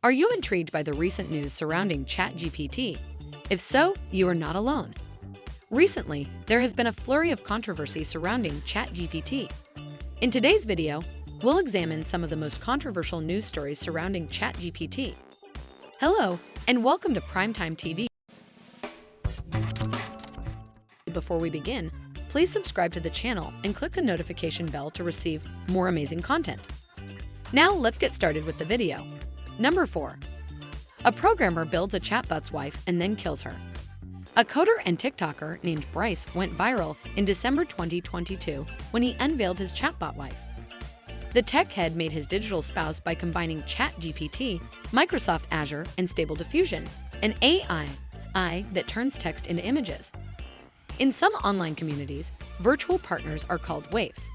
Are you intrigued by the recent news surrounding ChatGPT? If so, you are not alone. Recently, there has been a flurry of controversy surrounding ChatGPT. In today's video, we'll examine some of the most controversial news stories surrounding ChatGPT. Hello, and welcome to Primetime TV. Before we begin, please subscribe to the channel and click the notification bell to receive more amazing content. Now let's get started with the video. Number 4. A programmer builds a chatbot's wife and then kills her. A coder and TikToker named Bryce went viral in December 2022 when he unveiled his chatbot wife. The tech head made his digital spouse by combining ChatGPT, Microsoft Azure, and Stable Diffusion, an AI that turns text into images. In some online communities, virtual partners are called waifs.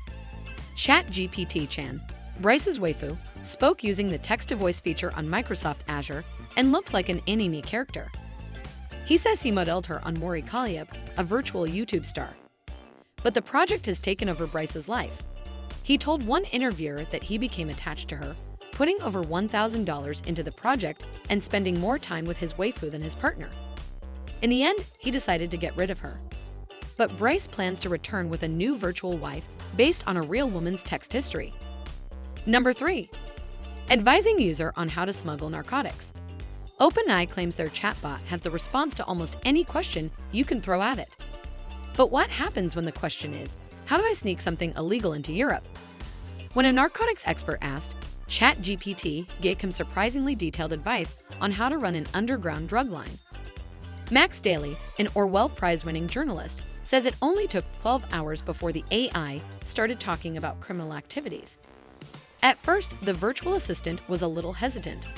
ChatGPT-chan, Bryce's waifu, spoke using the text-to-voice feature on Microsoft Azure and looked like an anime character. He says he modeled her on Mori Kaliab, a virtual YouTube star. But the project has taken over Bryce's life. He told one interviewer that he became attached to her, putting over $1,000 into the project and spending more time with his waifu than his partner. In the end, he decided to get rid of her. But Bryce plans to return with a new virtual wife based on a real woman's text history. Number 3. Advising user on how to smuggle narcotics. OpenAI claims their chatbot has the response to almost any question you can throw at it. But what happens when the question is, how do I sneak something illegal into Europe? When a narcotics expert asked, ChatGPT gave him surprisingly detailed advice on how to run an underground drug line. Max Daly, an Orwell Prize-winning journalist, says it only took 12 hours before the AI started talking about criminal activities. At first, the virtual assistant was a little hesitant.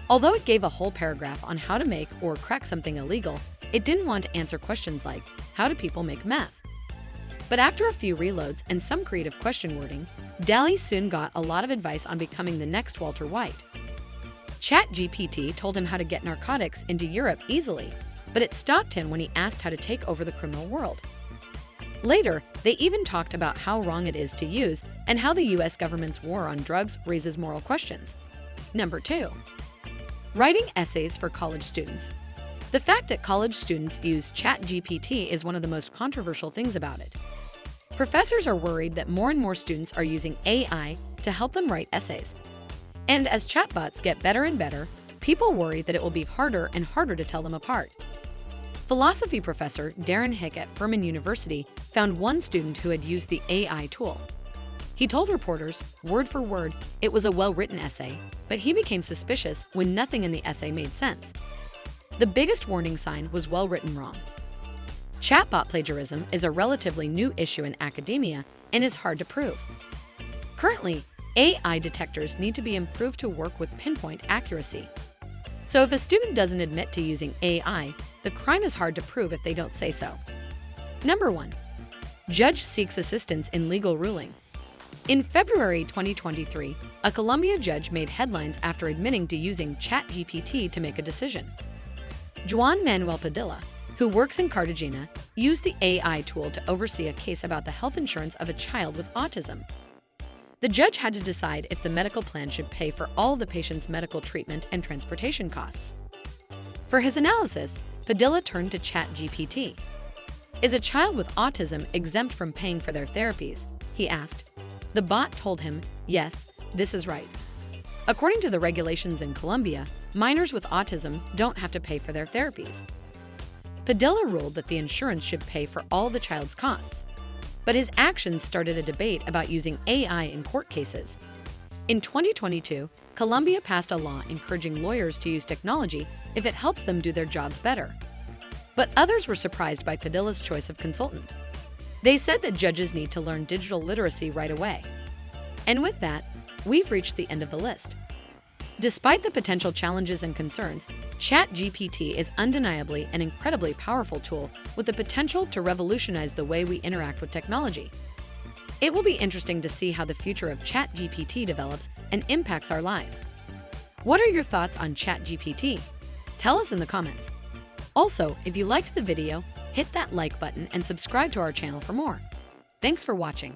Although it gave a whole paragraph on how to make or crack something illegal, it didn't want to answer questions like, how do people make meth? But after a few reloads and some creative question wording, Daly soon got a lot of advice on becoming the next Walter White. ChatGPT told him how to get narcotics into Europe easily, but it stopped him when he asked how to take over the criminal world. Later, they even talked about how wrong it is to use and how the US government's war on drugs raises moral questions. Number 2. Writing essays for college students. The fact that college students use ChatGPT is one of the most controversial things about it. Professors are worried that more and more students are using AI to help them write essays. And as chatbots get better and better, people worry that it will be harder and harder to tell them apart. Philosophy professor Darren Hick at Furman University found one student who had used the AI tool. He told reporters, word for word, it was a well-written essay, but he became suspicious when nothing in the essay made sense. The biggest warning sign was well-written wrong. Chatbot plagiarism is a relatively new issue in academia and is hard to prove. Currently, AI detectors need to be improved to work with pinpoint accuracy. So if a student doesn't admit to using AI, the crime is hard to prove if they don't say so. Number 1. Judge seeks assistance in legal ruling. In February 2023, a Colombia judge made headlines after admitting to using ChatGPT to make a decision. Juan Manuel Padilla, who works in Cartagena, used the AI tool to oversee a case about the health insurance of a child with autism. The judge had to decide if the medical plan should pay for all the patient's medical treatment and transportation costs. For his analysis, Padilla turned to ChatGPT. Is a child with autism exempt from paying for their therapies? He asked. The bot told him, yes, this is right. According to the regulations in Colombia, minors with autism don't have to pay for their therapies. Padilla ruled that the insurance should pay for all the child's costs. But his actions started a debate about using AI in court cases. In 2022, Colombia passed a law encouraging lawyers to use technology if it helps them do their jobs better. But others were surprised by Padilla's choice of consultant. They said that judges need to learn digital literacy right away. And with that, we've reached the end of the list. Despite the potential challenges and concerns, ChatGPT is undeniably an incredibly powerful tool with the potential to revolutionize the way we interact with technology. It will be interesting to see how the future of ChatGPT develops and impacts our lives. What are your thoughts on ChatGPT? Tell us in the comments. Also, if you liked the video, hit that like button and subscribe to our channel for more. Thanks for watching.